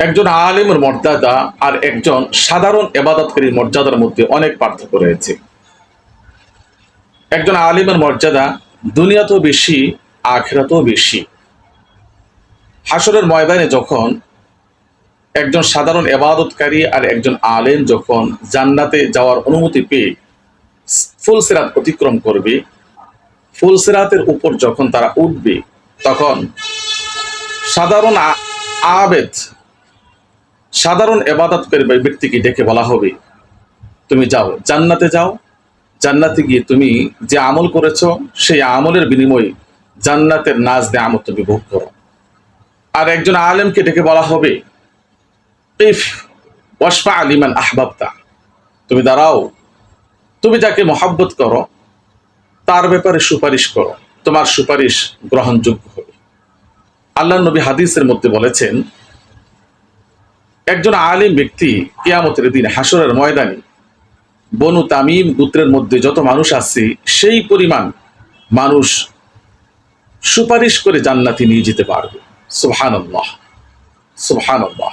একজন আলেমের মর্যাদা আর একজন সাধারণ ইবাদতকারীর মর্যাদার মধ্যে অনেক পার্থক্য রয়েছে। একজন আলেমের মর্যাদা দুনিয়াতেও বেশি, আখিরাতেও বেশি। হাসরের ময়দানে যখন একজন সাধারণ ইবাদতকারী আর একজন আলেম যখন জান্নাতে যাওয়ার অনুমতি পেয়ে ফুলসিরাত অতিক্রম করবে, ফুলসিরাতের উপর যখন তারা উঠবে, তখন সাধারণ আবেদ, সাধারণ ইবাদতকারী ব্যক্তিকে ডেকে বলা হবে, তুমি যাও, জান্নাতে যাও। জান্নাতে গিয়ে তুমি যে আমল করেছো সেই আমলের বিনিময়ে জান্নাতের নাজদে আমল তুমি ভোগ করো। আর একজন আলেমকে ডেকে বলা হবে, ইফ ওয়াশফা লিমান আহবাবতা, তুমি দাঁড়াও, তুমি যাকে মহাব্বত করো তার ব্যাপারে সুপারিশ করো, তোমার সুপারিশ গ্রহণযোগ্য হবে। আল্লাহ নবী হাদিসের মধ্যে বলেছেন, একজন আলিম ব্যক্তি কিয়ামতের দিন হাসরের ময়দানে বনু তামিম গোত্রের মধ্যে যত মানুষ আছে সেই পরিমাণ মানুষ সুপারিশ করে জান্নাতে নিয়ে যেতে পারবে। সুবহানাল্লাহ, সুবহানাল্লাহ।